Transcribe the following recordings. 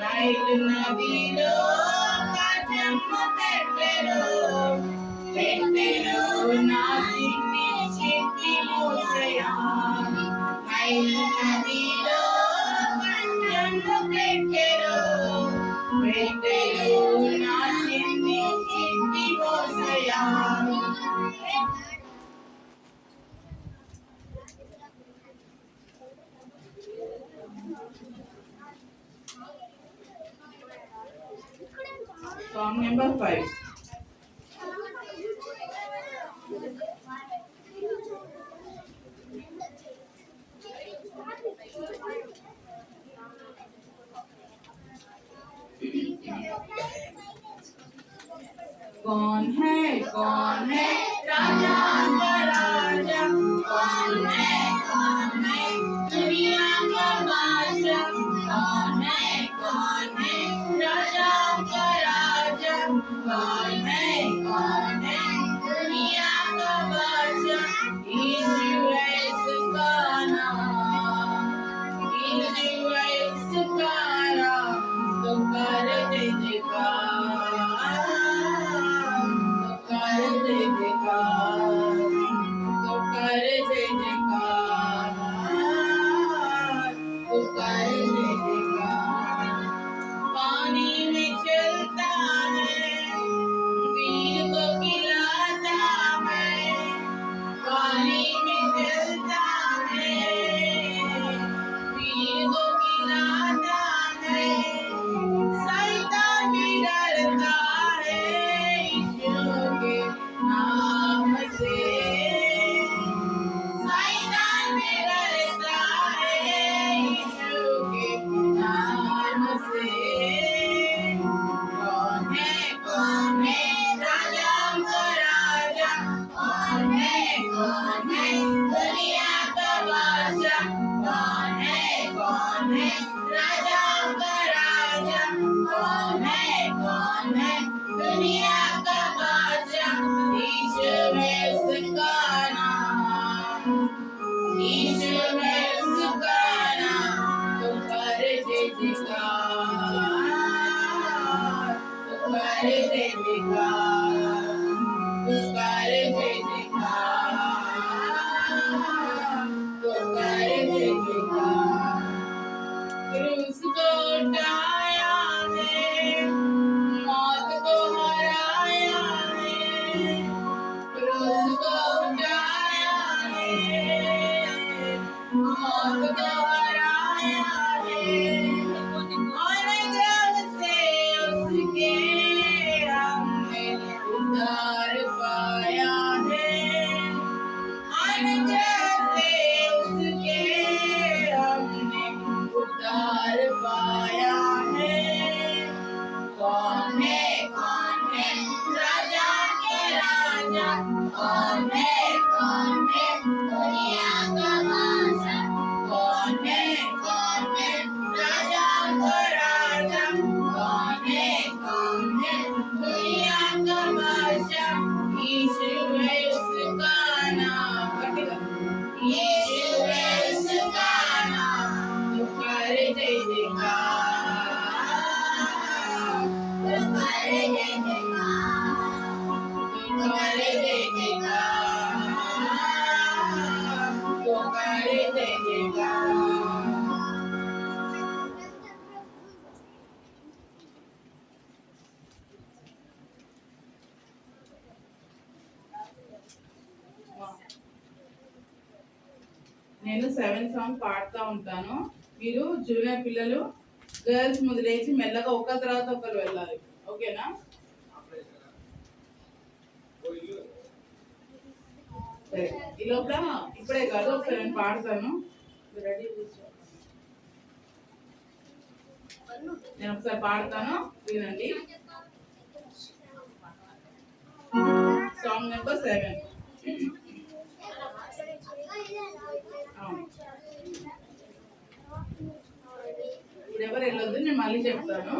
Nile నదిలో కాచమ్మ పెట్టెలో నా చిన్ని చిట్టి మోసయా నైలు నదిలో కాచమ్మ పెట్టెలో నా చిన్ని చిట్టి మోసయా Song number 5. कौन है राजा का राजा कौन है दुनिया का बादशाह कौन है राजा का राजा कौन है दुनिया का बादशाह यीशु है इसका नाम यीशु है इसका नाम तो कर दे पानी में चलता है वीर को खिलाता है पानी में चलता है वीर को खिलाता है शैतान भी डरता है यीशु के नाम से शैतान भी डरता है यीशु के नाम से कौन है राजा का राजा कौन है दुनिया का बादशाह कौन है राजा का राजा कौन है दुनिया का बादशाह यीशु है उसका नाम यीशु है उसका नाम तो कर जय जयकार तो कर जय जयकार तो कर जय जयकार तो कर जय जयकार क्रूस को उठाया है मौत को हराया है क्रूस को उठाया है मौत को हराया है और जब से उसके हमने उद्धार पाया है और जब से उसके हमने उद्धार पाया है कौन है राजा के राजा कौन है दुनिया का बादशाह कौन है राजा का राजा कौन है दुनिया का बादशाह यीशु है उसका नाम यीशु है उसका नाम तो कर जय जयकार तो कर जय जयकार तो कर जय जयकार నేను 7 సాంగ్ పాడుతూ ఉంటాను మీరు జూనియర్ పిల్లలు గర్ల్స్ ముందు లేచి మెల్లగా ఒక తర్వాత ఒకరు వెళ్ళాలి ఓకేనా సరే ఈ లోపల ఇప్పుడే కాదు ఒకసారి నేను పాడతాను రెడీ నేను ఒకసారి పాడతాను వినండి సాంగ్ నెంబర్ 7 ఇప్పుడు ఎవరు వెళ్ళొద్దు నేను మళ్ళీ చెప్తాను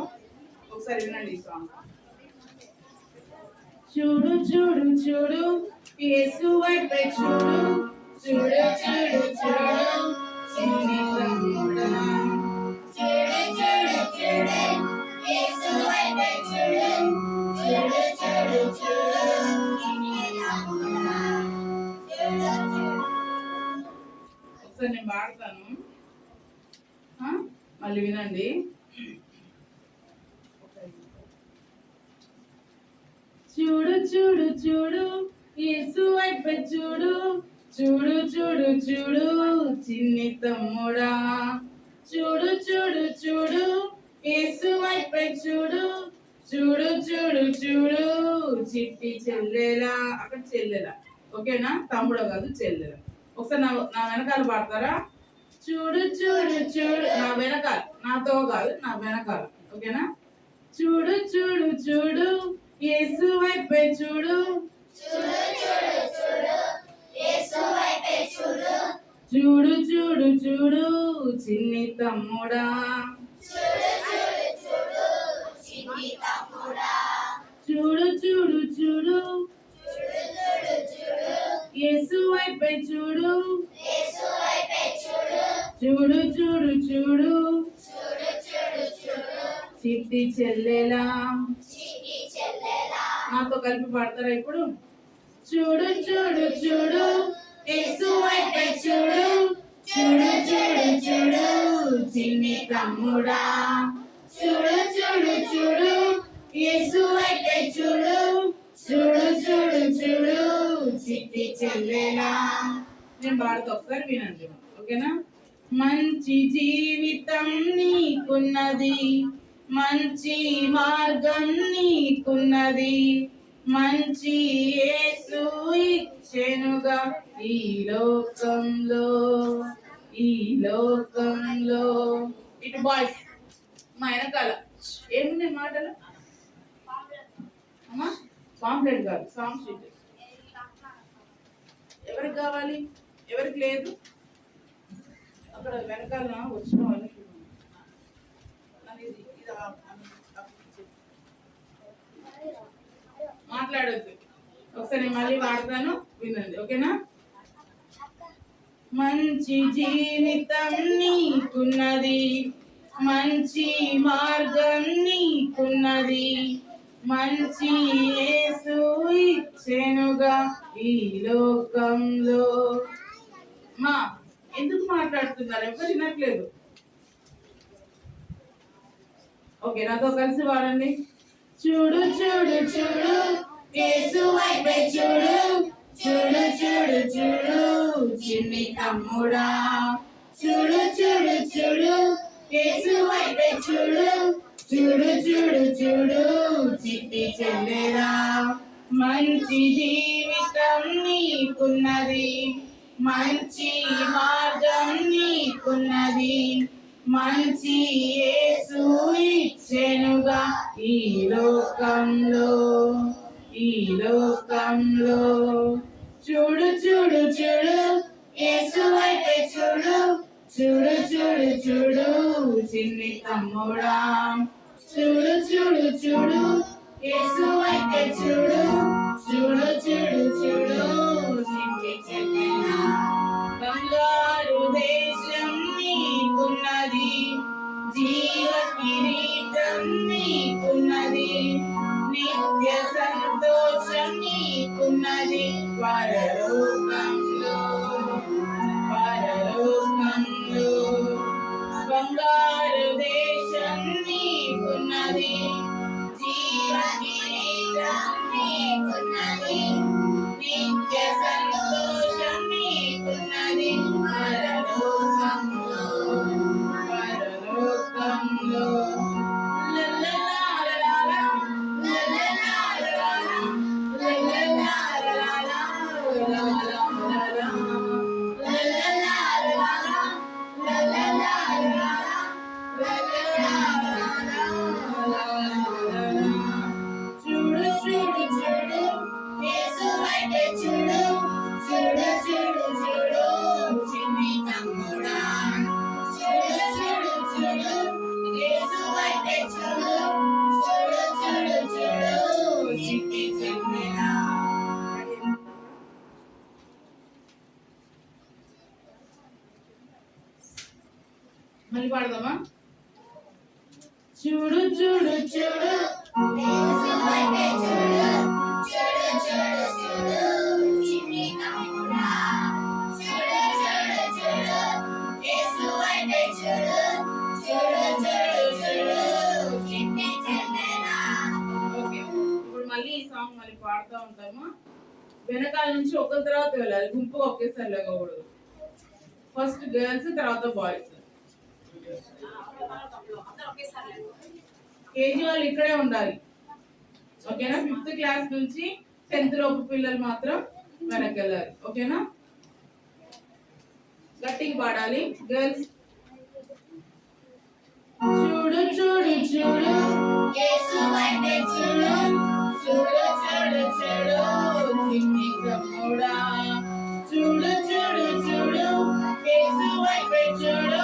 ఒకసారి వినండి ఈ సాంగ్ చూడు చూడు చూడు యేసు వైపే చూడు చూడు చూడు చూడు చిన్ని తమ్ముడా చూడు చూడు చూడు మళ్ళీ వినండి. చూడు చూడు చూడు యేసు వైపే చూడు, చూడు చూడు చూడు చిన్ని తమ్ముడా, చూడు చూడు చూడు యేసు వైపే చూడు, చూడు చూడు చూడు చిట్టి చెల్లెలా. అక్కడ చెల్లెలా, ఓకేనా? తమ్ముడు కాదు, చెల్లెలా. ఒకసారి నా వెనకాల పాడతారా? చూడు చూడు చూడు, నా వెనకాల, నాతో కాదు, నా వెనకాల, ఓకేనా? చూడు చూడు చూడు యేసు వైపే చూడు, చూడు చూడు చూడు చిన్ని తమ్ముడా, చూడు చూడు చూడు యేసు వైపే చూడు, చూడు చూడు చూడు చిట్టి చెల్లెలా. నాతో కలిపి పాడతారా ఇప్పుడు? చూడు చూడు చూడు యేసు వైపే చూడు, చూడు చూడు చూడు చిన్ని తమ్ముడా, చూడు చూడు చూడు యేసు వైపే చూడు, చూడు చూడు చూడు చిట్టి చెల్లెలా. నేను పాడుతా, ఒకసారి వినండి, ఓకేనా? మంచి జీవితం నీకున్నది, మంచి మార్గం నీకున్నది, మంచి యేసు ఇచ్చెనుగా ఈ లోకంలో, ఈ లోకంలో. ఇటు బాయ్స్ మా వెనకాల ఏమున్నాయి మాటలు అమ్మా? పాంప్లెట్ కాదు, సాంగ్ షీట్. ఎవరికి కావాలి, ఎవరికి లేదు? అక్కడ వెనకాల వచ్చిన వాళ్ళు మాట్లాడొద్దు. ఒకసారి మళ్ళీ వాడతాను, వినండి, ఓకేనా? మంచి జీవితం నీకున్నది, మంచి మార్గం నీకున్నది, మంచి యేసు ఇచ్చెనుగా ఈ లోకంలో. మా ఎందుకు మాట్లాడుతున్నారు? ఎవరు వినట్లేదు. ఓకే, నాతో కలిసి వాడండి. చూడు చూడు చూడు యేసు వైపే చూడు, చూడు చూడు చూడు చిన్ని తమ్ముడా, చూడు చూడు చూడు యేసు వైపే చూడు, చూడు చూడు చూడు చిట్టి చెల్లెలా. మంచి జీవితం నీకున్నది, మంచి మార్గం నీకున్నది, మంచి యేసు ఇచ్చెనుగా ఈ లోకంలో, ఈ లోకంలో. చూడు చూడు చూడు యేసు వైపే చూడు, చూడు చూడు చూడు చిన్ని తమ్ముడా, చూడు చూడు చూడు యేసు వైపే చూడు, చూడు చూడు చూడు చిన్ని చెల్లెలా. బంగారు దేశం నీకున్నది, జీవ కిరీటం నీకున్నది, నిత్య సంతోషం నీకున్నది పరలోకంలో, పరలోకంలో. బంగారు దేశం నీకున్నది, జీవ కిరీటం నీకున్నది, నిత్య సంతోషం నీకున్నది పరలోకంలో, పరలోకంలో. చూడు చూడు చూడు యేసు వైపే చూడు, చూడు చూడు చూడు చిన్ని తమ్ముడా, చూడు చూడు చూడు యేసు వైపే చూడు, చూడు చూడు చూడు చిట్టి చెల్లెలా. మళ్ళీ పాడదామా? చూడు చూడు చూడు యేసు వైపే చూడు, చూడు చూడు చూడు చిన్ని తమ్ముడా, చూడు చూడు చూడు యేసు వైపే చూడు, చూడు సాంగ్ మళ్ళీ పాడుతూ ఉంటాము. వెనకాల నుంచి ఒకరి తర్వాత వెళ్ళాలి, గుంపు ఒకేసారి లేకూడదు. ఫస్ట్ గర్ల్స్, తర్వాత బాయ్స్. కేజీ వాళ్ళు ఇక్కడే ఉండాలి, ఓకేనా? 5th క్లాస్ నుంచి 10th లోపు పిల్లలు మాత్రం వెనక్కి వెళ్ళాలి, ఓకేనా? గట్టిగా పాడాలి. గర్ల్స్ చూడు చూడు చూడు యేసు వైపే చూడు, చూడు చూడు చూడు చిన్ని తమ్ముడా, చూడు చూడు చూడు యేసు వైపే చూడు,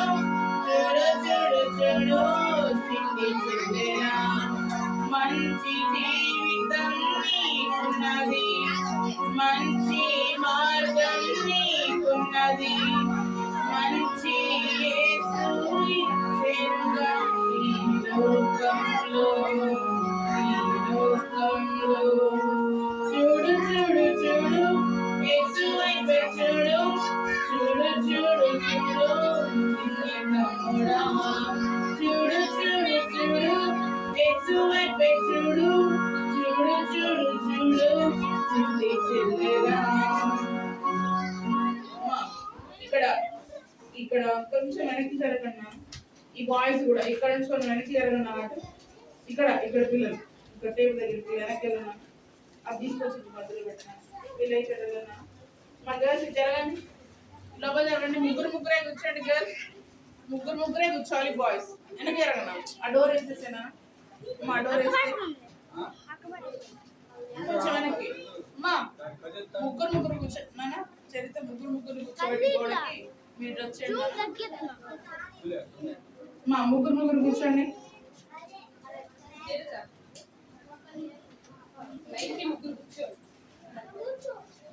చూడు చూడు చూడు చిన్ని చెల్లెలా, మంచి జీవితం నీకున్నది, మంచి మార్గం నీకున్నది, మంచి యేసు ఇచ్చెనుగా ఈ లోకంలో, ఈ లోకంలో. చూడు చూడు చూడు యేసు వైపే చూడు, చూడు చూడు చూడు చిన్ని తమ్ముడా, చూడు చూడు చూడు యేసు వైపే చూడు, చూడు చూడు చూడు చిన్ని చెల్లెలా. ఇక్కడ ఇక్కడ కొంచెం వెనక్కి జరగన్నా, ఈ బాయ్స్ కూడా ఇక్కడ నుంచి కొంచెం వెనక్కి జరగన్నా, ఇక్కడ ఇక్కడ పిల్లలు ఇక్కడ టేబుల్ దగ్గరికి వెనక్కి వెళ్ళన్నా, అది తీసుకొచ్చి మధ్యలో పెట్టినా, వీళ్ళు జరగన్నా. మా గర్ల్స్ జరగండి, లోపల జరగండి. ముగ్గురే కూర్చోండి గర్ల్స్, ముగ్గురే కూర్చోవాలి. బాయ్స్ వెనక్కి జరగన్నా. ఆ డోర్ వేసేసేనా? మా డోర్ వేస్తే కొంచెం వెనక్కి. అమ్మా ముగ్గురు కూర్చోండి నాన్న, చరిత్ర ముగ్గురు కూర్చోబెట్టి గోడకి మీరు వచ్చేయండి. మా ముగ్గురు కూర్చోండి.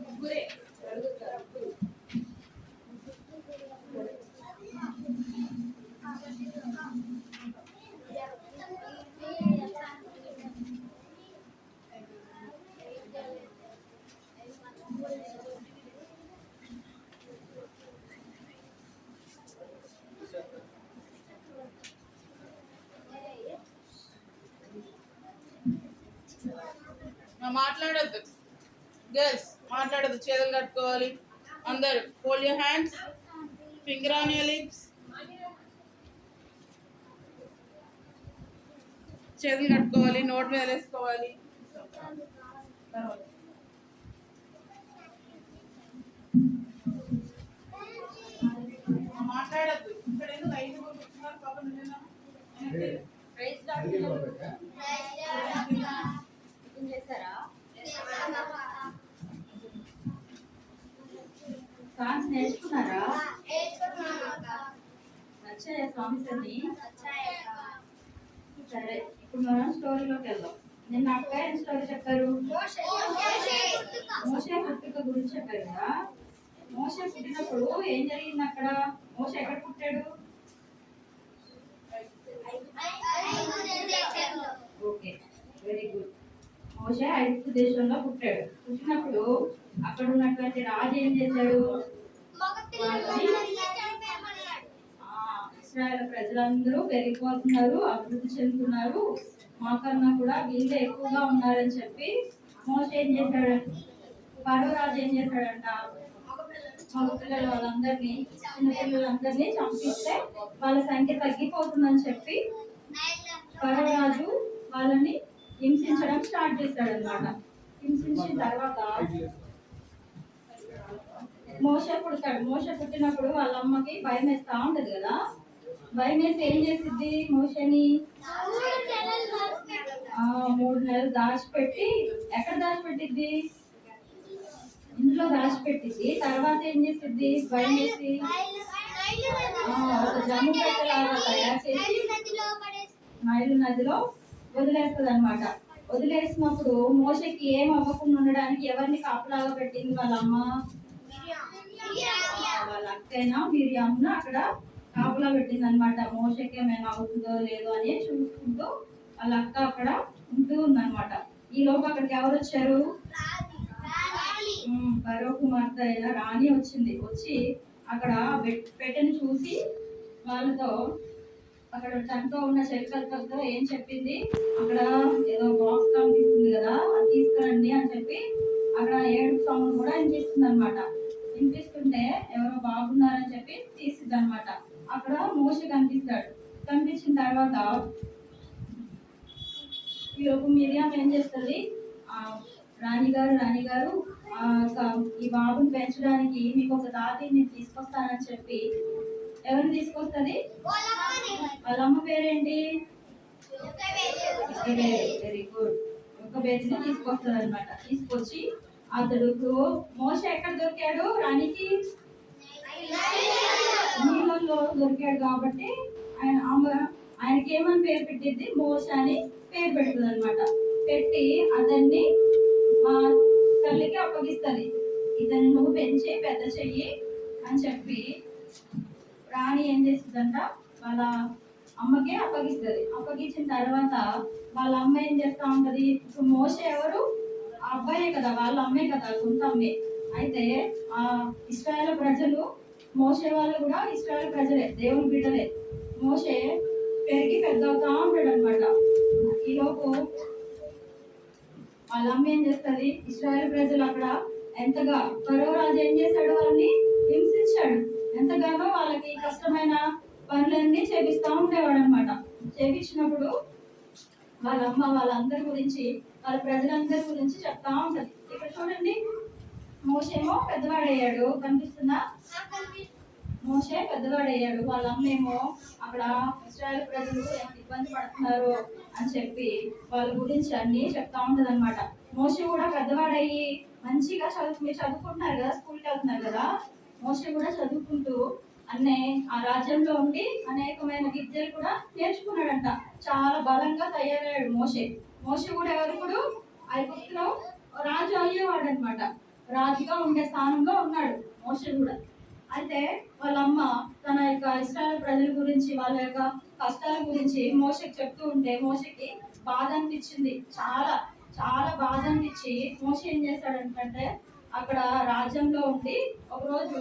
ముగ్గురే మాట్లాడద్దు గర్ల్స్, మాట్లాడద్దు. చేతులు కట్టుకోవాలి అందరు. Fold your hands, finger on your lips. చేతులు కట్టుకోవాలి, నోట్ మీద వేసుకోవాలి. మాట్లాడద్దు. ఇక్కడ ఎందుకు 5 కూర్చున్నారు పక్కన? సాంగ్స్ నేర్చుకున్నారా? నచ్చాయా సాంగ్స్ అన్ని? సరే, ఇప్పుడు మనం స్టోరీలోకి వెళ్దాం. నిన్న అక్క ఏం స్టోరీ చెప్పారు? మోషే పుట్టుక గురించి చెప్పారు కదా. మోషే పుట్టినప్పుడు ఏం జరిగింది అక్కడ? మోషే ఎక్కడ పుట్టాడు? Okay, very good. మోషే ఐగుప్తు దేశంలో పుట్టాడు. పుట్టినప్పుడు అక్కడ ఉన్నటువంటి రాజు ఏం చేశాడు? ఇశ్రాయేల్ ప్రజలందరూ పెరిగిపోతున్నారు, అభివృద్ధి చెందుతున్నారు, మాకన్నా కూడా వీళ్ళే ఎక్కువగా ఉన్నారని చెప్పి మోషే ఏం చేశాడు? ఫరో రాజు ఏం చేశాడంట? మగ పిల్లలు వాళ్ళందరినీ, చిన్న పిల్లలందరినీ చంపిస్తే వాళ్ళ సంఖ్య తగ్గిపోతుందని చెప్పి ఫరో రాజు వాళ్ళని హింసించడం స్టార్ట్ చేశాడు అనమాట. హింసించిన తర్వాత మోషే పుడతాడు. మోషే పుట్టినప్పుడు వాళ్ళ అమ్మకి భయం వేస్తా ఉంటది కదా. భయం వేసి ఏం చేసిద్ది? మోషేని 3 నెలలు దాచిపెట్టి, ఎక్కడ దాచిపెట్టిద్ది? ఇంట్లో దాచిపెట్టిద్ది. తర్వాత ఏం చేసిద్ది? భయం వేసి ఒక జమ్ము పెట్టలాగా తయారు చేసి నైలు నదిలో వదిలేస్తుంది అనమాట. వదిలేసినప్పుడు మోషకి ఏం అవ్వకుండా ఉండడానికి ఎవరిని కాపలాగా పెట్టింది? వాళ్ళ అమ్మ, వాళ్ళ అక్కైనా మిరియామును అక్కడ కాపలా పెట్టింది అనమాట. మోషకి ఏమైనా అవుతుందో లేదో అని చూసుకుంటూ వాళ్ళ అక్క అక్కడ ఉంటూ ఉందన్నమాట. ఈ లోపు అక్కడికి ఎవరు వచ్చారు? ఫరో కుమార్తె అయిన రాణి వచ్చింది. వచ్చి అక్కడ పెట్టెను చూసి వాళ్ళతో అక్కడ తనతో ఉన్న చెలికలతో ఏం చెప్పింది, అక్కడ ఏదో బాక్స్ కనిపిస్తుంది కదా, అది తీసుకురండి అని చెప్పి అక్కడ ఏడుపు సౌండ్ కూడా వినిపిస్తుంది అనమాట. వినిపిస్తుంటే ఎవరో బాగున్నారని చెప్పి తీసిద్ది అనమాట. అక్కడ మోషే కనిపిస్తాడు. కనిపించిన తర్వాత ఈలోపు మిరియాం ఏం చేస్తుంది, ఆ రాణిగారు ఈ బాబుని పెంచడానికి మీకు ఒక తాతని నేను తీసుకొస్తానని చెప్పి ఎవరిని తీసుకొస్తుంది, వాళ్ళ అమ్మ పేరేంటి, వెరీ గుడ్, ఒక బేసిని తీసుకొస్తుంది అనమాట. తీసుకొచ్చి అతడు మోషే ఎక్కడ దొరికాడు, రాణికి నీళ్ళల్లో దొరికాడు కాబట్టి ఆయనకి ఏమని పేరు పెట్టింది, మోషే అని పేరు పెడుతుంది అనమాట. పెట్టి అతన్ని మా తల్లికి అప్పగిస్తుంది. ఇతన్ని నువ్వు పెంచి పెద్ద చెయ్యి అని చెప్పి రాణి ఏం చేస్తుందంట, వాళ్ళ అమ్మకే అప్పగిస్తుంది. అప్పగించిన తర్వాత వాళ్ళ అమ్మ ఏం చేస్తా ఉంటది, ఇప్పుడు మోషే ఎవరు, ఆ అబ్బాయే కదా, వాళ్ళ అమ్మే కదా, సొంత అమ్మే. అయితే ఆ ఇశ్రాయేలు ప్రజలు, మోషే వాళ్ళు కూడా ఇశ్రాయేలు ప్రజలే, దేవుని బిడ్డలే. మోషే పెరిగి పెద్ద అవుతా ఉంటాడు అనమాట. ఈలోపు వాళ్ళ అమ్మ ఏం చేస్తుంది, ఇశ్రాయేలు ప్రజలు అక్కడ ఎంతగా ఫరో రాజు ఏం చేశాడు, వాళ్ళని హింసించాడు. ఎంతగానో వాళ్ళకి కష్టమైన పనులన్నీ చేపిస్తా ఉండేవాడు అనమాట. చేపించినప్పుడు వాళ్ళ అమ్మ వాళ్ళందరి గురించి, వాళ్ళ ప్రజలందరి గురించి చెప్తా ఉంటది. ఇక్కడ చూడండి, మోషేమో పెద్దవాడయ్యాడు, కనిపిస్తుందా, మోషే పెద్దవాడయ్యాడు. వాళ్ళ అమ్మేమో అక్కడ ఇశ్రాయేలు ప్రజలు ఎంత ఇబ్బంది పడుతున్నారు అని చెప్పి వాళ్ళ గురించి అన్ని చెప్తా ఉంటది అనమాట. మోషే కూడా పెద్దవాడయ్యి మంచిగా మీరు చదువుకుంటున్నారు కదా, స్కూల్కి వెళ్తున్నారు కదా, మోషే కూడా చదువుకుంటూ అన్నే ఆ రాజ్యంలో ఉండి అనేకమైన విద్యలు కూడా నేర్చుకున్నాడంట. చాలా బలంగా తయారయ్యాడు మోషే. మోషే కూడా ఎవరు, ఐగుప్తులో రాజు అయ్యేవాడు అనమాట. రాజుగా ఉండే స్థానంలో ఉన్నాడు మోషే కూడా. అయితే వాళ్ళ అమ్మ తన యొక్క ఇశ్రాయేలు ప్రజల గురించి, వాళ్ళ యొక్క కష్టాల గురించి మోషకి చెప్తూ ఉంటే మోషకి బాధ అనిపించింది. చాలా చాలా బాధ అనిపించి మోషే ఏం చేశాడంటే, అక్కడ రాజ్యంలో ఉండి ఒకరోజు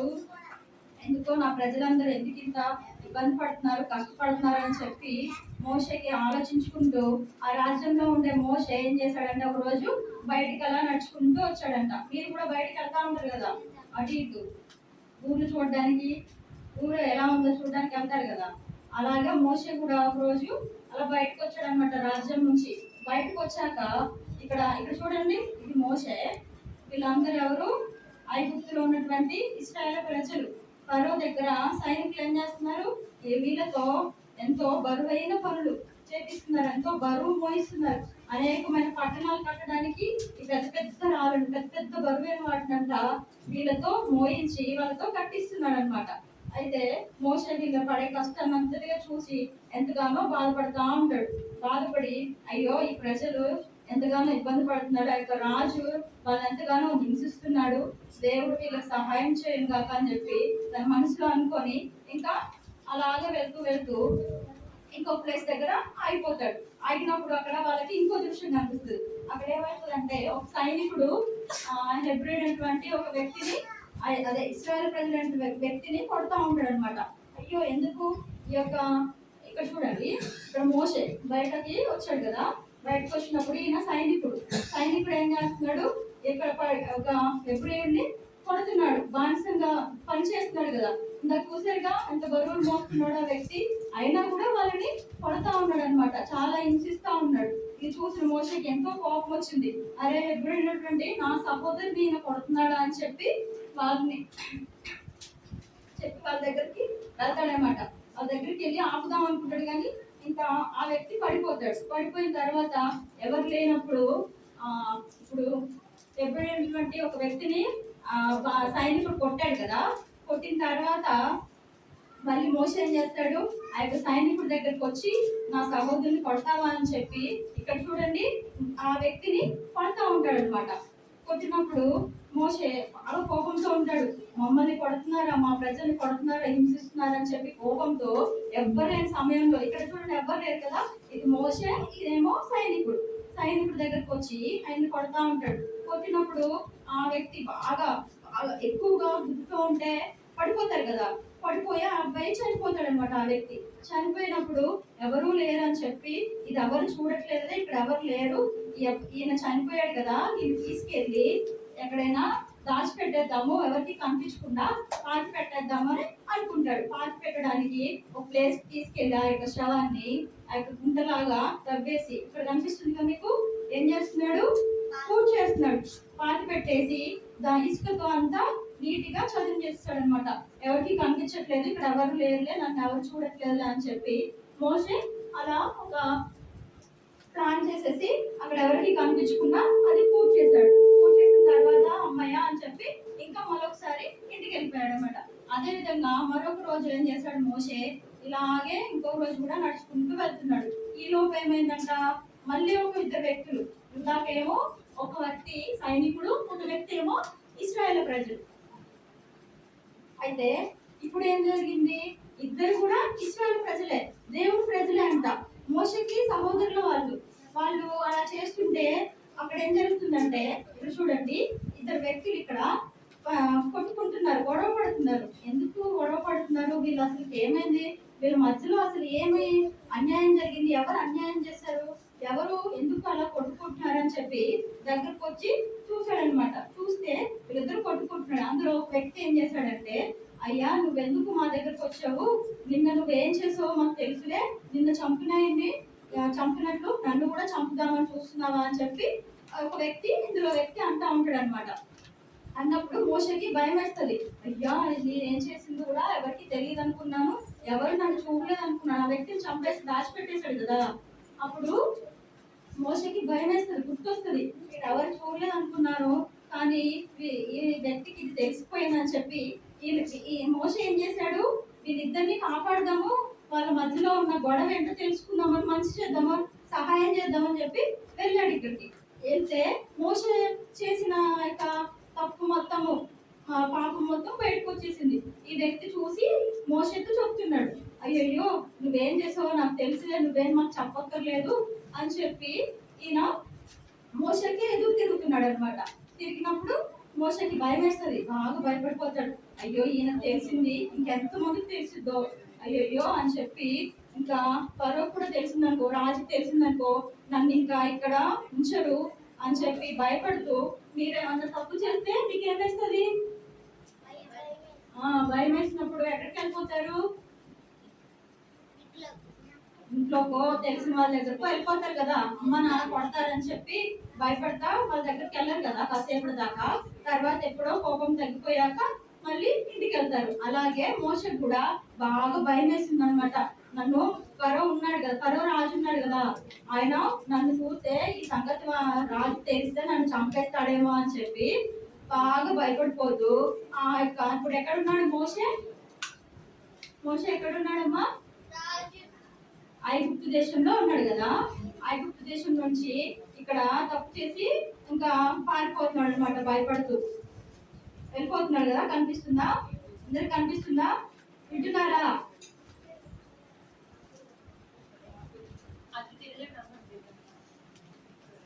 ఎందుకో నా ప్రజలందరూ ఎందుకు ఇంత ఇబ్బంది పడుతున్నారు, కష్టపడుతున్నారు అని చెప్పి మోషకి ఆలోచించుకుంటూ ఆ రాజ్యంలో ఉండే మోషే ఏం చేశాడంటే, ఒకరోజు బయటికి అలా నడుచుకుంటూ వచ్చాడంట. మీరు కూడా బయటికి వెళ్తా ఉంటారు కదా, అటు ఇటు ఊర్లు చూడడానికి, ఊరు ఎలా ఉందో చూడడానికి వెళ్తారు కదా, అలాగే మోషే కూడా ఒక రోజు అలా బయటకు వచ్చాడు అనమాట. రాజ్యం నుంచి బయటకు వచ్చాక ఇక్కడ చూడండి, ఇది మోషే, వీళ్ళందరూ ఎవరు, ఐగుప్తులో ఉన్నటువంటి ఇశ్రాయేలు ప్రజలు. ఫరో దగ్గర సైనికులు ఏం చేస్తున్నారు, వీళ్ళతో ఎంతో బరువైన పనులు చేపిస్తున్నారు, ఎంతో బరువు మోయిస్తున్నారు. అనేకమైన పట్టణాలు కట్టడానికి ఈ పెద్ద పెద్ద రాళ్ళు, పెద్ద పెద్ద బరువైన వాటినంతా వీళ్ళతో మోయించి వాళ్ళతో కట్టిస్తున్నాడు అనమాట. అయితే మోషే వీళ్ళ పడే కష్టాన్ని అంతటిగా చూసి ఎంతగానో బాధపడతా ఉంటాడు. బాధపడి అయ్యో ఈ ప్రజలు ఎంతగానో ఇబ్బంది పడుతున్నాడు, ఆ యొక్క రాజు వాళ్ళని ఎంతగానో హింసిస్తున్నాడు, దేవుడు వీళ్ళకి సహాయం చేయను కాక అని చెప్పి తన మనసులో అనుకొని ఇంకా అలాగే వెళ్తూ వెళ్తూ ఇంకో ప్లేస్ దగ్గర ఆగిపోతాడు. ఆగినప్పుడు అక్కడ వాళ్ళకి ఇంకో దృశ్యం కనిపిస్తుంది. అక్కడ ఏమవుతుందంటే, ఒక సైనికుడు హెబ్రీడ్ ఒక వ్యక్తిని, అదే ఇశ్రాయేలు ప్రజలు వ్యక్తిని కొడతా ఉంటాడు అనమాట. అయ్యో ఎందుకు ఈ యొక్క, ఇక్కడ చూడండి, ఇక్కడ మోషే బయటకి వచ్చాడు కదా, బయటకు వచ్చినప్పుడు ఈయన సైనికుడు ఏం చేస్తున్నాడు, ఇక్కడ ఒక హెబ్రీయుడిని కొడుతున్నాడు, బానిసంగా పని చేస్తున్నాడు కదా. ఇందాక చూసారుగా ఎంత బరువులు మోస్తున్నాడు ఆ వ్యక్తి, అయినా కూడా వాళ్ళని కొడతా ఉన్నాడు అనమాట, చాలా హింసిస్తా ఉన్నాడు. ఇది చూసిన మోషేకి ఎంతో కోపం వచ్చింది. అరే హెబ్రీయుడైనటువంటి నా సహోదరుని ఈయన కొడుతున్నాడా అని చెప్పి వాళ్ళ దగ్గరికి వెళ్తాడనమాట. వాళ్ళ దగ్గరికి వెళ్ళి ఆపుదాం అనుకుంటాడు, కానీ ఇంకా ఆ వ్యక్తి పడిపోతాడు. పడిపోయిన తర్వాత ఎవరు లేనప్పుడు ఇప్పుడు ఎప్పుడైనటువంటి ఒక వ్యక్తిని సైనికుడు కొట్టాడు కదా, కొట్టిన తర్వాత మళ్ళీ మోషే ఏం చేస్తాడు, ఆ యొక్క సైనికుడి దగ్గరికి వచ్చి నా సహోదరుని కొడతావా అని చెప్పి ఇక్కడ చూడండి ఆ వ్యక్తిని కొడతా ఉంటాడు అనమాట. కొట్టినప్పుడు మోషే చాలా కోపంతో ఉంటాడు, మమ్మల్ని కొడుతున్నారా, మా ప్రజల్ని కొడుతున్నారా, హింసిస్తున్నారా అని చెప్పి కోపంతో ఎవ్వరైన సమయంలో, ఇక్కడ చూడండి ఎవ్వరు లేరు కదా, ఇది మోషే, ఇదేమో సైనికుడు దగ్గరకు వచ్చి ఆయన్ని కొడతా ఉంటాడు. కొట్టినప్పుడు ఆ వ్యక్తి బాగా ఎక్కువగా గుద్దుతూ ఉంటే పడిపోతారు కదా, పడిపోయి ఆ అబ్బాయి చనిపోతాడు అనమాట. ఆ వ్యక్తి చనిపోయినప్పుడు ఎవరూ లేరని చెప్పి ఇది ఎవరు చూడట్లేదు, ఇక్కడ ఎవరు లేరు, ఈయన చనిపోయాడు కదా, ఈయన తీసుకెళ్ళి ఎక్కడైనా దాచిపెట్టేద్దాము, ఎవరికి కనిపించకుండా పాతి పెట్టేద్దాము అని అనుకుంటాడు. పాతి పెట్టడానికి ఒక ప్లేస్ తీసుకెళ్ళి ఆ యొక్క శవాన్ని ఆ యొక్క గుంటలాగా తవ్వేసి, ఇక్కడ కనిపిస్తుంది కదా మీకు, ఏం చేస్తున్నాడు, పూజ చేస్తున్నాడు. పాతి పెట్టేసి దాని ఇసుకతో అంతా నీట్గా చదును చేస్తాడు అనమాట. ఎవరికి కనిపించట్లేదు, ఇక్కడ ఎవరు లేరులే, నన్ను ఎవరు చూడట్లేదు అని చెప్పి మోషే అలా ఒక ప్లాన్ చేసేసి అక్కడ ఎవరికి కనిపించకుండా అది పూజ చేశాడు. పూజ చేసిన తర్వాత అమ్మయ్య అని చెప్పి ఇంకా మరొకసారి ఇంటికి వెళ్ళిపోయాడు అనమాట. అదే విధంగా మరొక రోజు ఏం చేశాడు మోషే, ఇలాగే ఇంకొక రోజు కూడా నడుచుకుంటూ వెళ్తున్నాడు. ఈ లోపు ఏమైందంట, మళ్ళీ ఒక ఇద్దరు వ్యక్తులు, ఇందాకేమో ఒక వ్యక్తి సైనికుడు, ఒక వ్యక్తి ఏమో ఇశ్రాయేలు ప్రజలు. అయితే ఇప్పుడు ఏం జరిగింది, ఇద్దరు కూడా ఇశ్రాయేలు ప్రజలే, దేవుడి ప్రజలే అంట. మోషకి సహోదరుల వాళ్ళు అలా చేస్తుంటే అక్కడ ఏం జరుగుతుందంటే, ఇక్కడ చూడండి, ఇద్దరు వ్యక్తులు ఇక్కడ కొట్టుకుంటున్నారు, గొడవ పడుతున్నారు. ఎందుకు గొడవ పడుతున్నారు, వీళ్ళు అసలు ఏమైంది, వీళ్ళ మధ్యలో అసలు ఏమి అన్యాయం జరిగింది, ఎవరు అన్యాయం చేశారు, ఎవరు ఎందుకు అలా కొట్టుకుంటున్నారు అని చెప్పి దగ్గరకు వచ్చి చూశాడనమాట. చూస్తే వీళ్ళిద్దరు కొట్టుకుంటున్నాడు. అందులో ఒక వ్యక్తి ఏం చేశాడంటే, అయ్యా నువ్వెందుకు మా దగ్గరకు వచ్చావు, నిన్న నువ్వేం చేసావో మాకు తెలుసులే, నిన్న చంపినట్లు నన్ను కూడా చంపుదామని చూస్తున్నావా అని చెప్పి ఒక వ్యక్తి ఇందులో వ్యక్తి అంటా ఉంటాడు అనమాట. అన్నప్పుడు మోషకి భయం వేస్తుంది. అయ్యా నేనేం చేసింది కూడా ఎవరికి తెలియదు అనుకున్నాను, ఎవరు నన్ను చూడలేదు అనుకున్నాను, ఆ వ్యక్తిని చంపేసి దాచిపెట్టేశాడు కదా. అప్పుడు మోషకి భయం వేస్తుంది, గుర్తొస్తుంది, ఎవరు చూడలేదు అనుకున్నారు కానీ ఈ వ్యక్తికి ఇది తెలిసిపోయిందని చెప్పి ఈ మోష ఏం చేశాడు, వీళ్ళిద్దరిని కాపాడదాము, వాళ్ళ మధ్యలో ఉన్న గొడవ ఏంటో తెలుసుకుందామని, మంచి చేద్దామో, సహాయం చేద్దామని చెప్పి వెళ్ళాడు. ఇక్కడికి వెళ్తే మోష చేసిన యొక్క తప్పు మొత్తము, పాపం మొత్తం బయటకు వచ్చేసింది. ఈ వ్యక్తి చూసి మోషతో చెప్తున్నాడు, అయ్యయ్యో నువ్వేం చేసావో నాకు తెలుసులే, నువ్వేం మాకు చెప్పక్కర్లేదు అని చెప్పి ఈయన మోషకి ఎదురు తిరుగుతున్నాడు అనమాట. తిరిగినప్పుడు మోషకి భయం వేస్తుంది, బాగా భయపడిపోతాడు. అయ్యో ఈయన తెలిసింది, ఇంకెంత మందికి తెలిసిద్దో, అయ్యయ్యో అని చెప్పి, ఇంకా ఫరో కూడా తెలిసిందనుకో, రాజుకి తెలిసిందనుకో, నన్ను ఇంకా ఇక్కడ ఉంచరు అని చెప్పి భయపడుతూ, మీరేమన్నా తప్పు చేస్తే మీకు ఏమేస్తుంది, భయం వేసినప్పుడు ఎక్కడికి వెళ్ళిపోతారు, ఇంట్లోకో తెలిసిన వాళ్ళ దగ్గరకు వెళ్ళిపోతారు కదా, అమ్మ నాన్న కొడతారని చెప్పి భయపడతా వాళ్ళ దగ్గరికి వెళ్ళరు కదా కాసేపటి దాకా. తర్వాత ఎప్పుడో కోపం తగ్గిపోయాక మళ్ళీ ఇంటికి వెళ్తారు. అలాగే మోషకు కూడా బాగా భయం వేసింది అనమాట. నన్ను ఫరో ఉన్నాడు కదా, ఫరో రాజు ఉన్నాడు కదా, ఆయన నన్ను చూస్తే ఈ సంగతి రాజు తెలిస్తే నన్ను చంపేస్తాడేమో అని చెప్పి బాగా భయపడిపోతూ ఇప్పుడు ఎక్కడున్నాడు మోషే ఎక్కడున్నాడమ్మా, ఐగుప్తు దేశంలో ఉన్నాడు కదా. ఐగుప్తు దేశం నుంచి ఇక్కడ తప్పు చేసి ఇంకా పారిపోతున్నాడు అనమాట, భయపడుతూ వెళ్ళిపోతున్నాడు కదా. కనిపిస్తుందా, అందరికి కనిపిస్తుందా, వింటున్నారా?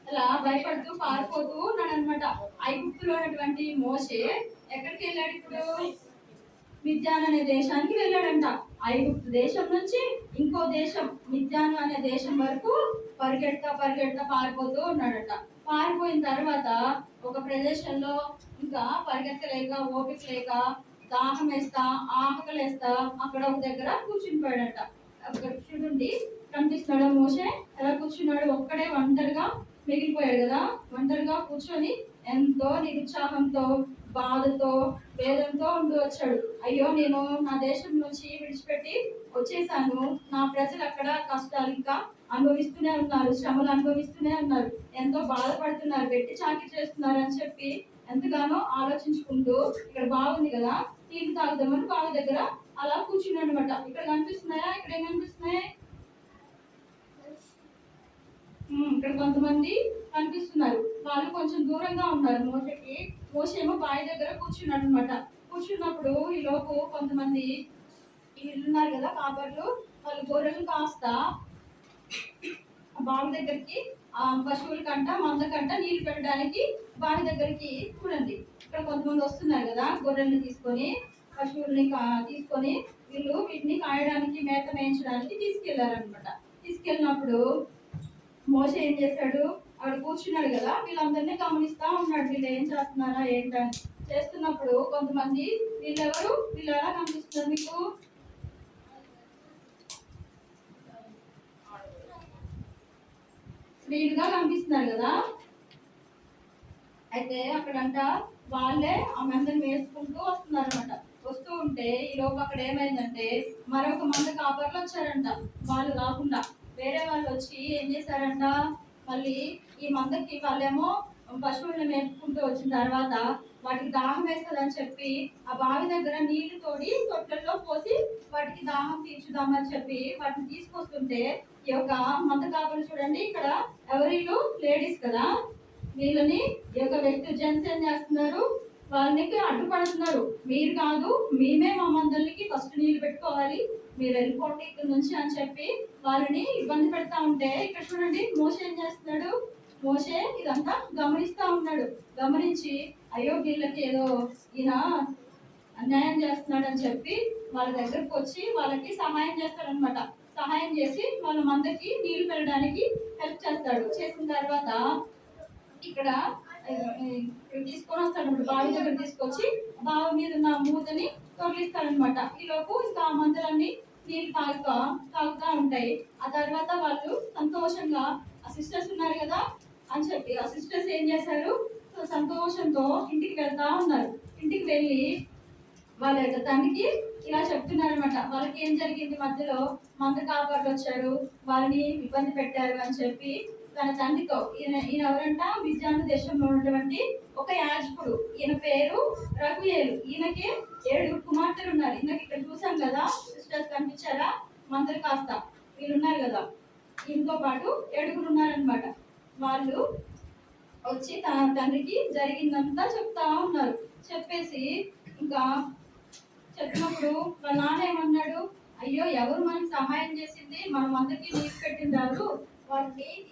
అలా భయపడుతూ పారిపోతూ ఉన్నాడు అనమాట. ఐగుప్తులో ఉన్నటువంటి మోషే ఎక్కడికి వెళ్ళాడు ఇప్పుడు, మిద్యాన్ అనే దేశానికి వెళ్ళాడంట. ఐగుప్తు దేశం నుంచి ఇంకో దేశం మిద్యాన్ అనే దేశం వరకు పరిగెడతా పారిపోతూ ఉన్నాడంట. పారిపోయిన తర్వాత ఒక ప్రదేశంలో ఇంకా పరిగెత్తలేక, ఓపిక లేక, దాహం వేస్తా, ఆకలేస్తా అక్కడ ఒక దగ్గర కూర్చుని పోయాడంట. అక్కడ చూడండి కనిపిస్తున్నాడు మోషే ఎలా కూర్చున్నాడు, ఒక్కడే ఒంటరిగా మిగిలిపోయాడు కదా. ఒంటరిగా కూర్చొని ఎంతో నిరుత్సాహంతో, బాధతో, వేదంతో ఉండి వచ్చాడు. అయ్యో నేను నా దేశం నుంచి విడిచిపెట్టి వచ్చేసాను, నా ప్రజలు అక్కడ కష్టాలు ఇంకా అనుభవిస్తూనే ఉన్నారు, శ్రమలు అనుభవిస్తూనే ఉన్నారు, ఎంతో బాధపడుతున్నారు, వెట్టి చాకి చేస్తున్నారు అని చెప్పి ఎంతగానో ఆలోచించుకుంటూ ఇక్కడ బాగుంది కదా నీళ్ళు తాగుదామని బావి దగ్గర అలా కూర్చున్నాడు అనమాట. ఇక్కడ కనిపిస్తున్నాయా, ఇక్కడ ఏం కనిపిస్తున్నాయి, ఇక్కడ కొంతమంది కనిపిస్తున్నారు, వాళ్ళు కొంచెం దూరంగా ఉన్నారు మోషకి. మోషేమో బావి దగ్గర కూర్చున్నాడు అనమాట. కూర్చున్నప్పుడు ఈ లోపు కొంతమంది ఉన్నారు కదా కాపర్లు, వాళ్ళు గొర్రెలు కాస్తా బావి దగ్గరికి పశువుల కంట మంద కంట నీళ్లు పెట్టడానికి బావి దగ్గరికి చూడండి ఇక్కడ కొంతమంది వస్తున్నారు కదా గొర్రెల్ని తీసుకొని. పశువుల్ని తీసుకొని వీటిని కాయడానికి మేత వేయించడానికి తీసుకెళ్లారనమాట. తీసుకెళ్ళినప్పుడు మోషే ఏం చేశాడు, అక్కడ కూర్చున్నాడు కదా, వీళ్ళందరినీ గమనిస్తా ఉన్నాడు. వీళ్ళు ఏం చేస్తున్నారా ఏంటని చేస్తున్నప్పుడు కొంతమంది వీళ్ళు ఎలా కనిపిస్తున్నారు మీకు? స్త్రీలుగా కనిపిస్తున్నారు కదా. అయితే అక్కడంట వాళ్ళే ఆ మందని వేసుకుంటూ వస్తున్నారు అనమాట. వస్తూ ఉంటే ఈ లోపు అక్కడ ఏమైందంటే మరొక మంద కాపర్లు వచ్చారంట. వాళ్ళు కాకుండా వేరే వాళ్ళు వచ్చి ఏం చేశారంట, మళ్ళీ ఈ మందకి వాళ్ళేమో పశువులను మేపుకుంటూ వచ్చిన తర్వాత వాటికి దాహం వేస్తుందని చెప్పి ఆ బావి దగ్గర నీళ్లు తోడి తొట్లలో పోసి వాటికి దాహం తీర్చుదామని చెప్పి వాటిని తీసుకొస్తుంటే ఈ యొక్క మంద కాపర్లు చూడండి, ఇక్కడ ఎవరిలో లేడీస్ కదా, వీళ్ళని ఈ యొక్క వ్యక్తి జెంట్స్ ఏం చేస్తున్నారు, వాళ్ళకి అడ్డుపడుతున్నారు. మీరు కాదు, మేమే మా మందలకి ఫస్ట్ నీళ్లు పెట్టుకోవాలి, మీరు వెళ్ళిపోండి ఇక్కడ నుంచి అని చెప్పి వాళ్ళని ఇబ్బంది పెడతా ఉంటే ఇక్కడ చూడండి మోషే ఏం చేస్తున్నాడు, మోషే ఇదంతా గమనిస్తా ఉన్నాడు. గమనించి అయ్యో వీళ్ళకి ఏదో ఈయన అన్యాయం చేస్తున్నాడు అని చెప్పి వాళ్ళ దగ్గరకు వచ్చి వాళ్ళకి సహాయం చేస్తాడనమాట. సహాయం చేసి వాళ్ళ మందకి నీళ్లు పెట్టడానికి హెల్ప్ చేస్తాడు. చేసిన తర్వాత ఇక్కడ తీసుకొని వస్తాడు, బావి దగ్గర తీసుకొచ్చి బావి మీద ఉన్న మూతని తొలగిస్తాడనమాట. ఈలోపు ఇంకా ఆ మందులన్నీ నీళ్ళు తాగుతా ఉంటాయి. ఆ తర్వాత వాళ్ళు సంతోషంగా ఆ సిస్టర్స్ ఉన్నారు కదా అని చెప్పి ఆ సిస్టర్స్ ఏం చేశారు, సంతోషంతో ఇంటికి వెళ్తా ఉన్నారు. ఇంటికి వెళ్ళి వాళ్ళ యొక్క తండ్రికి ఇలా చెప్తున్నారనమాట. వాళ్ళకి ఏం జరిగింది, మధ్యలో మంద కాపర్లు వచ్చారు, వాళ్ళని ఇబ్బంది పెట్టారు అని చెప్పి తన తండ్రితో ఈయన ఎవరంట, విద్యాను దేశంలో ఉన్నటువంటి ఒక యాజకుడు. ఈయన పేరు రఘుయేలు. ఈయనకి 7 కుమార్తెలు ఉన్నారు. ఈయనకి ఇక్కడ చూసాం కదా, సిస్టర్స్ కనిపించారా, మందరు కాస్త వీళ్ళు ఉన్నారు కదా, ఈయనతో పాటు 7 ఉన్నారనమాట. వాళ్ళు వచ్చి తన తండ్రికి జరిగిందంతా చెప్తా ఉన్నారు. చెప్పేసి ఇంకా చెప్పినప్పుడు వాళ్ళ నాన్న ఏమన్నాడు, అయ్యో ఎవరు మనకి సహాయం చేసింది, మనం అందరికీ నీరు పెట్టిండారు,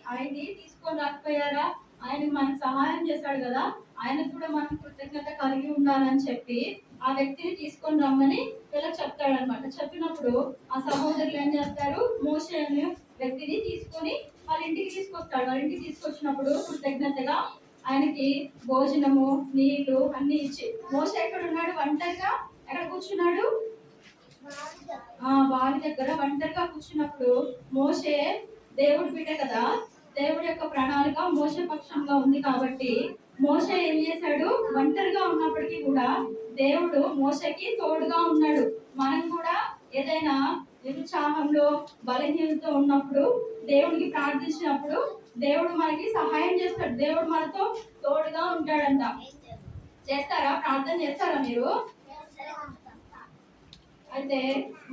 ఆయన్ని తీసుకొని రాకపోయారా, ఆయన మనకు సహాయం చేశాడు కదా, ఆయనకు కూడా మనం కృతజ్ఞత కలిగి ఉండాలని చెప్పి ఆ వ్యక్తిని తీసుకొని రమ్మని వీళ్ళకి చెప్తాడనమాట. చెప్పినప్పుడు ఆ సహోదరులు ఏం చేస్తారు, మోషే అనే వ్యక్తిని తీసుకొని వాళ్ళ ఇంటికి తీసుకొస్తాడు. వాళ్ళ ఇంటికి తీసుకొచ్చినప్పుడు కృతజ్ఞతగా ఆయనకి భోజనము నీళ్లు అన్ని ఇచ్చి, మోషే ఎక్కడ ఉన్నాడు, ఒంటరిగా ఎక్కడ కూర్చున్నాడు, బావి దగ్గర ఒంటరిగా కూర్చున్నప్పుడు మోషే దేవుడి బిడ్డ కదా, దేవుడి యొక్క ప్రణాళిక మోషే పక్షంగా ఉంది కాబట్టి మోషే ఏం చేశాడు, ఒంటరిగా ఉన్నప్పటికీ కూడా దేవుడు మోషేకి తోడుగా ఉన్నాడు. మనం కూడా ఏదైనా నిరుత్సాహంలో బలహీనతో ఉన్నప్పుడు దేవుడికి ప్రార్థించినప్పుడు దేవుడు మనకి సహాయం చేస్తాడు. దేవుడు మనతో తోడుగా ఉంటాడంట. చేస్తారా, ప్రార్థన చేస్తారా మీరు? అయితే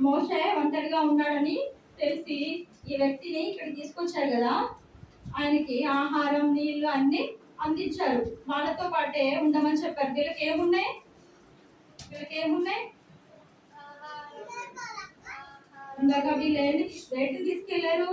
మోషే ఒంటరిగా ఉన్నాడని తెలిసి ఈ వ్యక్తిని ఇక్కడికి తీసుకొచ్చారు కదా, ఆయనకి ఆహారం నీళ్లు అన్ని అందించారు. వాళ్ళతో పాటే ఉండమని చెప్పారు. వీళ్ళకి ఏమున్నాయి, ఇందాక వీళ్ళు వేటిని తీసుకెళ్లారు,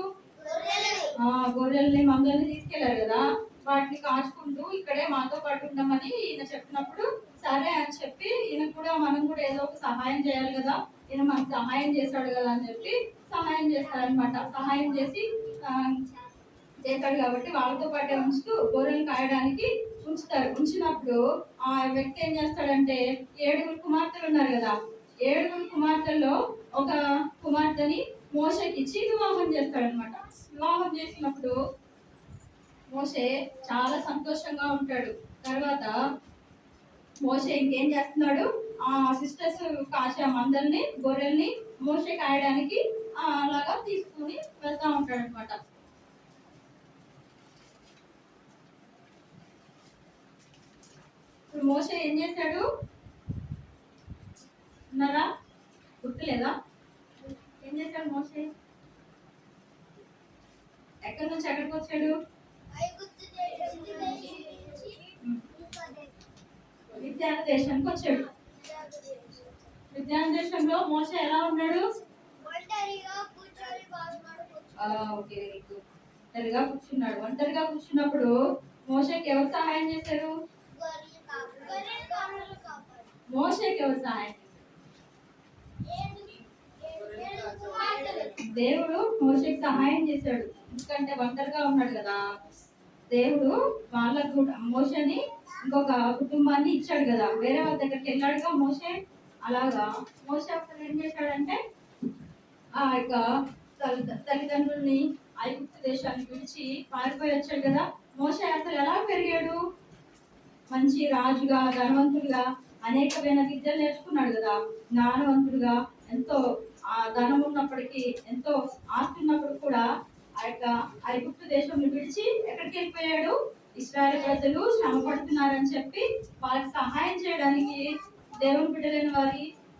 గొర్రెల్ని మందల్ని తీసుకెళ్లారు కదా, వాటిని కాచుకుంటూ ఇక్కడే మాతో పాటు ఉండమని ఈయన చెప్పినప్పుడు సరే అని చెప్పి ఈయన కూడా మనం కూడా ఏదో ఒక సహాయం చేయాలి కదా, ఈయన మనకు సహాయం చేశాడు కదా అని చెప్పి సహాయం చేస్తారనమాట. సహాయం చేస్తాడు కాబట్టి వాళ్ళతో పాటే ఉంచుతూ గొర్రెలు కాయడానికి ఉంచుతారు. ఉంచినప్పుడు ఆ వ్యక్తి ఏం చేస్తాడంటే 7 కుమార్తెలు ఉన్నారు కదా, 7 కుమార్తెల్లో ఒక కుమార్తెని మోషేకి ఇచ్చి వివాహం చేస్తాడనమాట. వివాహం చేసినప్పుడు మోషే చాలా సంతోషంగా ఉంటాడు. తర్వాత మోషే ఇంకేం చేస్తున్నాడు, ఆ సిస్టర్స్ కాసే మందల్ని గొర్రెల్ని మోషే కాయడానికి అలాగా తీసుకుని వెళ్తా ఉంటాడు అనమాట. ఇప్పుడు మోషే ఏం చేశాడు, ఉన్నారా, గుర్తులేదా, ఏం చేశాడు మోషే, ఎక్కడి నుంచి ఎక్కడికి వచ్చాడు, విద్యాన దేశానికి వచ్చాడు. విద్యాన దేశంలో మోషే ఎలా ఉన్నాడు, ఒంటరిగా కూర్చున్నాడు. ఒంటరిగా కూర్చున్నప్పుడు మోషేకి ఎవరు సహాయం చేశారు, మోషేకి ఎవరు సహాయం చేశారు, దేవుడు మోషేకి సహాయం చేశాడు, ఎందుకంటే ఒంటరిగా ఉన్నాడు కదా. దేవుడు వాళ్ళకు కూడా మోషని ఇంకొక కుటుంబాన్ని ఇచ్చాడు కదా, వేరే వాళ్ళ దగ్గరికి వెళ్ళాడుగా మోషే. అలాగా మోషే అసలు ఏం చేశాడంటే ఆ యొక్క తల్లిదండ్రుల్ని ఐగుప్తు దేశాన్ని విడిచి పారిపోయి వచ్చాడు కదా. మోషే అసలు ఎలా పెరిగాడు? మంచి రాజుగా, ధనవంతుడిగా, అనేకమైన విద్యలు నేర్చుకున్నాడు కదా. జ్ఞానవంతుడిగా, ఎంతో ధనం ఉన్నప్పటికీ, ఎంతో ఆస్తి ఉన్నప్పుడు కూడా ఆ యొక్క ఐగుప్తు దేశంలో విడిచి ఎక్కడికి వెళ్ళిపోయాడు? ఇశ్రాయేలు ప్రజలు శ్రమ పడుతున్నారని చెప్పి వాళ్ళకి సహాయం చేయడానికి, దేవుని బిడ్డలైన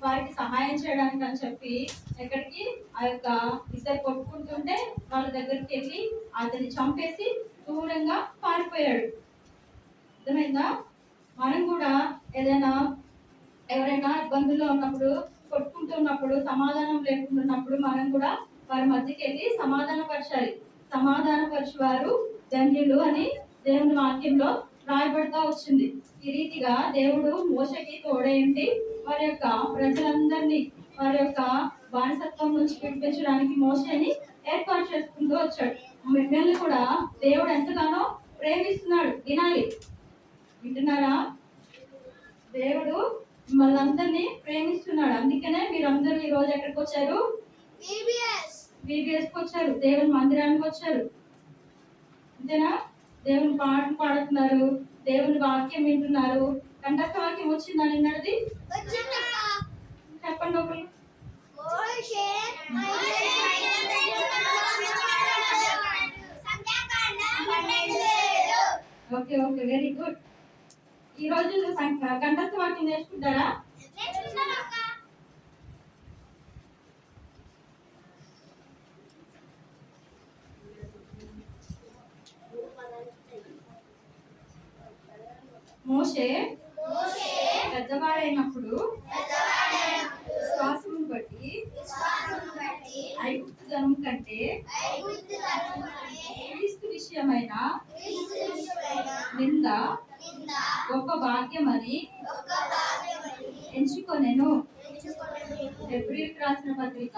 వారికి సహాయం చేయడానికి అని చెప్పి ఎక్కడికి ఆ యొక్క ఇద్దరు కొట్టుకుంటుంటే వాళ్ళ దగ్గరికి వెళ్ళి అతన్ని చంపేసి దూరంగా పారిపోయాడు. అర్థమైందా? మనం కూడా ఏదైనా ఎవరైనా ఇబ్బందుల్లో ఉన్నప్పుడు, కొట్టుకుంటున్నప్పుడు, సమాధానం లేకుండా ఉన్నప్పుడు మనం కూడా వారి మధ్యకి వెళ్ళి సమాధానపరచాలి. సమాధానపరచువారు ధన్యులు అని దేవుని వాక్యంలో రాయబడతా వచ్చింది. ఈ రీతిగా దేవుడు మోషకి తోడేంటి వారి యొక్క ప్రజలందరినీ వారి యొక్క బానిసత్వం నుంచి విడిపించడానికి మోషని ఏర్పాటు చేసుకుంటూ వచ్చాడు. మిమ్మల్ని కూడా దేవుడు ఎంతగానో ప్రేమిస్తున్నాడు. వినాలి, వింటున్నారా? దేవుడు మిమ్మల్ని అందరినీ ప్రేమిస్తున్నాడు. అందుకనే మీరందరూ ఈ రోజు ఎక్కడికి వచ్చారు? VBS వచ్చారు, దేవుని మందిరానికి వచ్చారు. అంతేనా? దేవుని పాటలు పాడుతున్నారు, దేవుని వాక్యం వింటున్నారు. కంఠస్థ వాక్యం వచ్చిందా నిన్నటిది? చెప్పండి ఒకరు. Okay okay, very good. ఈ రోజు కంఠస్థ వాక్యం నేర్చుకుంటారా? మోషే పెద్దవాడైనప్పుడు విశ్వాసమును బట్టి ఐగుప్తు ధనం కంటే క్రీస్తు విషయమైన నింద గొప్ప భాగ్యమని ఎంచుకొనెను. హెబ్రీయులకు రాసిన పత్రిక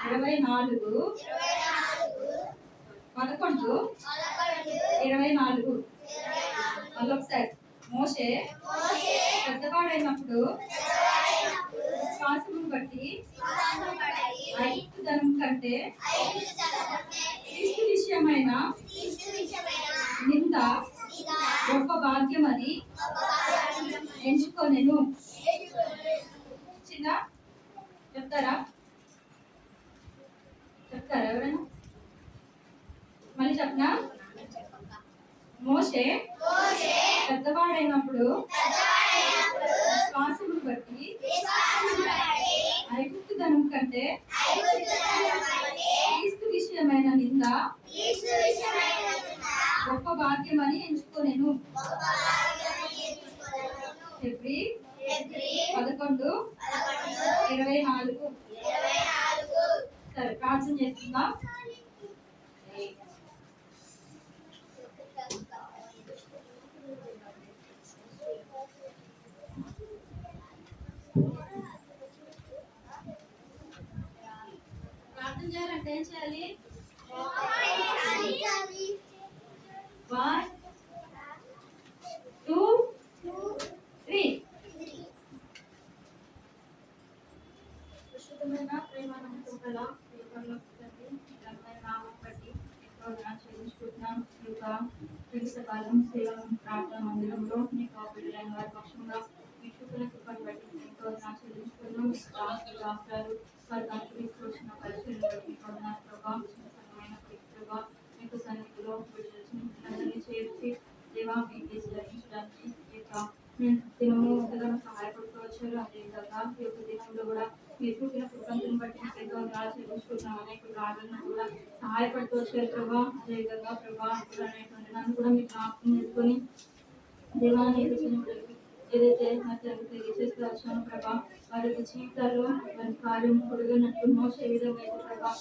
24:11-24. మళ్ళొకసారి. మోషే పెద్దవాడైనప్పుడు విశ్వాసమును బట్టి ఐగుప్తు ధనం కంటే క్రీస్తు విషయమైన నింద గొప్ప భాగ్యమని ఎంచుకొనెను. చిన్న చెప్తారా ఎవరైనా? మళ్ళీ చెప్పనా? మోషే పెద్దవాడైనప్పుడు విశ్వాసమును బట్టి ఐగుప్తు ధనం కంటే క్రీస్తు విషయమైన నింద గొప్ప భాగ్యమని ఎంచుకొనెను. హెబ్రీ 11:24. సరే, ప్రార్థన చేస్తుందా? ప్రార్థన చేయాలంటే ఏం చేయాలి? 1 2 3. పరిశుద్ధమైన ప్రేమానందం గల నామం బట్టి చెల్లించుకుంటున్నాం. ఈ యొక్క కాలం సేవ ప్రార్థన మందిరంలో మీ కాపులైన వారి పక్షంగా మీ చూపుల కృపను బట్టి ఎంతో చెల్లించుకున్నాం. రాష్ట్రాలు వారి తీసుకొచ్చిన పరిస్థితులను బట్టి ప్రభావం మీకు సన్నిధిలో అందరినీ చేర్చి దేవా మీకు జరిగించడానికి ఈ యొక్క దినము ఎంతగానో సహాయపడుతూ వచ్చారు. అదేవిధంగా ఈ యొక్క దినంలో కూడా మీరు చూపిన కృపను బట్టి ఎంతో చెల్లించుకుంటున్నాం. అనేక రాజులను కూడా సహాయపడుతూ వచ్చారు ప్రభా. అదేవిధంగా ప్రభా అనేటువంటి నన్ను కూడా మీరు జ్ఞాపకం చేసుకొని దేవాన్ని ఏదైతే తెలియజేస్తూ వచ్చాను ప్రభా, వారి యొక్క జీవితాల్లో వారి కార్యం పొడిగినట్టు మోసే విధంగా అయితే ప్రభా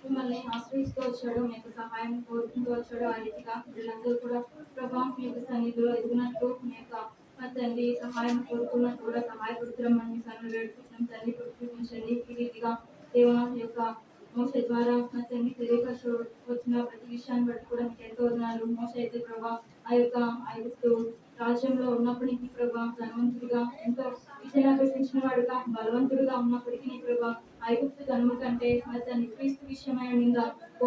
మిమ్మల్ని ఆశ్రయిస్తూ వచ్చాడు, మీ యొక్క సహాయం కోరుకుంటూ వచ్చాడు. ఆ రీతిగా వీళ్ళందరూ కూడా ప్రభా మీ యొక్క సన్నిధిలో ఎదిగినట్లు మీ యొక్క మా తండ్రి సహాయం కోరుకున్నట్టు కూడా సహాయపడుతున్నామని సన్ను వేడుకుంటున్నాం తండ్రి చూపించండి ఈ రీతిగా దేవా యొక్క మోస ద్వారా మా తండ్రి తెలియపరచు వచ్చిన ప్రతి విషయాన్ని బట్టి కూడా మీకు ఎంతో వదనాలు. మోస అయితే ప్రభా ఆ యొక్క ఐగుప్తు రాజ్యంలో ఉన్నప్పటికీ ప్రభా ధనవంతుడిగా ఎంతో విజయాలు ప్రశ్నించిన వాడుగా బలవంతుడిగా ఉన్నప్పటికీ ప్రభా ఐగుప్తు ధనము కంటే మరి తన క్రీస్తు విషయమై నింద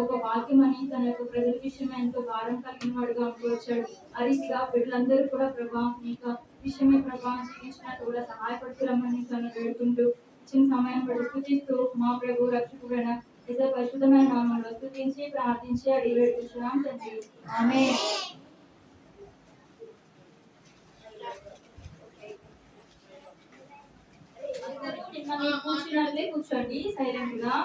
ఒక వాక్యమని తన యొక్క ప్రజల విషయమై ఎంతో భారం కలిగిన వాడుగా ఉంటూ వచ్చాడు. ఆ రీతిగా బిడ్డలందరూ కూడా ప్రభా మీ యొక్క విషయమే ప్రభా జీవించినట్టు కూడా సహాయపడుతున్నామని తను వేడుకుంటూ చిన్న సమయం బట్టి స్థుతిస్తూ మా ప్రభు రక్షకుడైన ఇతర పరిశుద్ధమైన నామంలో స్థుతించి ప్రార్థించి అడిగి వేడుకుంటున్నాం తండ్రి. ఆమేన్. అందరూ నిన్న కూర్చున్నట్లే కూర్చోండి సైలెంట్ గా.